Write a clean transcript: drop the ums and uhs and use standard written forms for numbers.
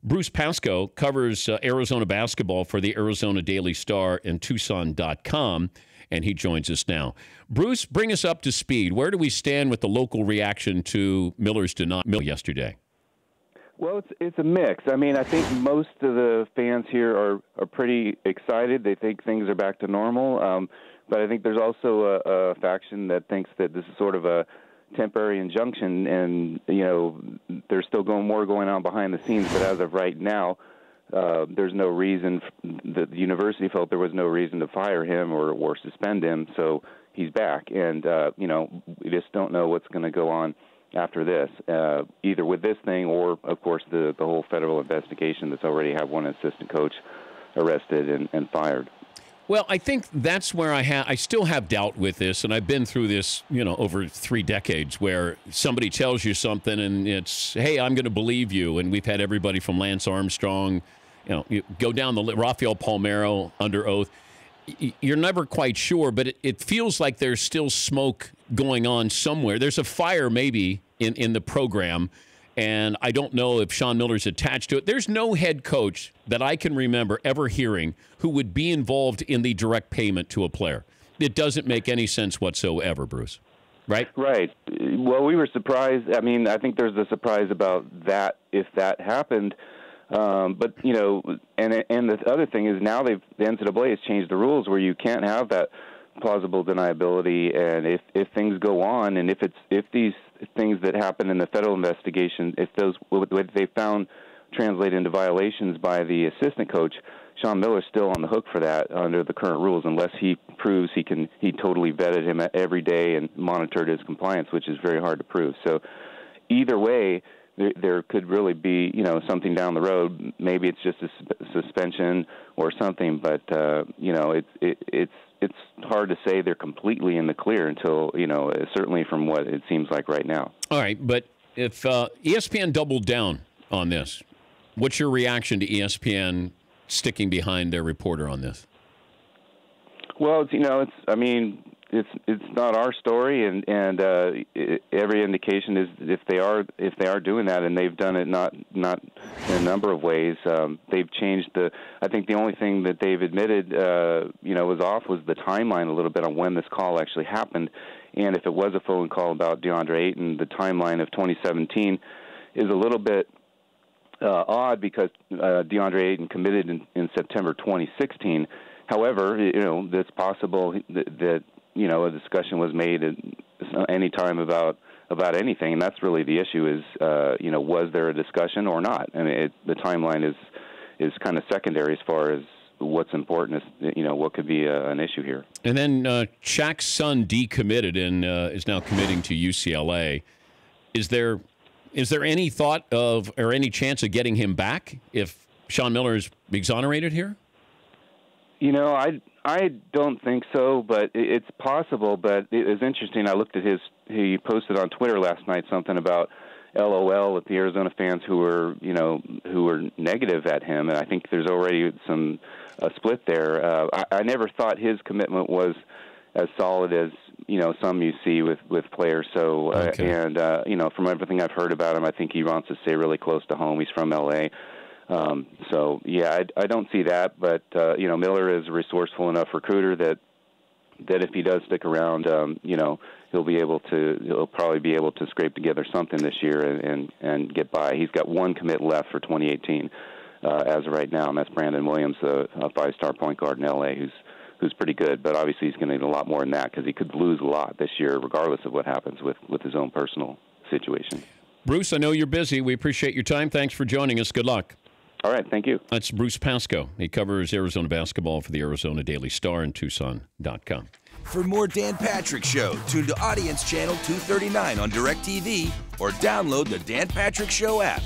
Bruce Pascoe covers Arizona basketball for the Arizona Daily Star and Tucson.com, and he joins us now. Bruce, bring us up to speed. Where do we stand with the local reaction to Miller's denial yesterday? Well, it's a mix. I mean, I think most of the fans here are pretty excited. They think things are back to normal. But I think there's also a faction that thinks that this is sort of a temporary injunction, and there's still more going on behind the scenes. But as of right now, there's no reason. The university felt there was no reason to fire him or suspend him, so he's back. And we just don't know what's going to go on after this, either with this thing or, of course, the whole federal investigation that's already had one assistant coach arrested and fired. Well, I think that's where I still have doubt with this, and I've been through this, over 3 decades, where somebody tells you something and it's, hey, I'm going to believe you, and we've had everybody from Lance Armstrong, you go down the Rafael Palmeiro under oath. You're never quite sure, but it feels like there's still smoke going on somewhere. There's a fire maybe in the program, and I don't know if Sean Miller's attached to it. There's no head coach that I can remember ever hearing who would be involved in the direct payment to a player. It doesn't make any sense whatsoever, Bruce. Right? Right. Well, we were surprised. I mean, I think there's a surprise about that if that happened. But, and the other thing is now the NCAA has changed the rules where you can't have that plausible deniability, and if things go on, and if these things that happen in the federal investigation, if those what they found translate into violations by the assistant coach, Sean Miller's still on the hook for that under the current rules, unless he proves he totally vetted him every day and monitored his compliance, which is very hard to prove. So either way, there could really be, something down the road. Maybe it's just a suspension or something, but it's hard to say they're completely in the clear until, certainly from what it seems like right now. All right, but if ESPN doubled down on this, what's your reaction to ESPN sticking behind their reporter on this? Well, it's not our story, and every indication is if they are doing that, and they've done it not in a number of ways. They've changed I think the only thing that they've admitted was off was the timeline a little bit on when this call actually happened, and if it was a phone call about DeAndre Ayton, the timeline of 2017 is a little bit odd because DeAndre Ayton committed in September 2016. However, it's possible that a discussion was made at any time about anything, and that's really the issue is, was there a discussion or not? I mean, the timeline is kind of secondary as far as what's important is, what could be an issue here. And then Shaq's son decommitted and is now committing to UCLA. Is there any thought of or any chance of getting him back if Sean Miller is exonerated here? I don't think so, but it's possible. But it was interesting. I looked at he posted on Twitter last night something about LOL at the Arizona fans who were negative at him, and I think there's already some split there. I never thought his commitment was as solid as some you see with players. So okay. From everything I've heard about him, I think he wants to stay really close to home. He's from LA. I don't see that, but Miller is a resourceful enough recruiter that if he does stick around, he'll probably be able to scrape together something this year and get by. He's got one commit left for 2018 as of right now, and that's Brandon Williams, a 5-star point guard in LA, who's pretty good. But obviously, he's going to need a lot more than that because he could lose a lot this year, regardless of what happens with his own personal situation. Bruce, I know you're busy. We appreciate your time. Thanks for joining us. Good luck. All right, thank you. That's Bruce Pascoe. He covers Arizona basketball for the Arizona Daily Star and Tucson.com. For more Dan Patrick Show, tune to Audience Channel 239 on DirecTV or download the Dan Patrick Show app.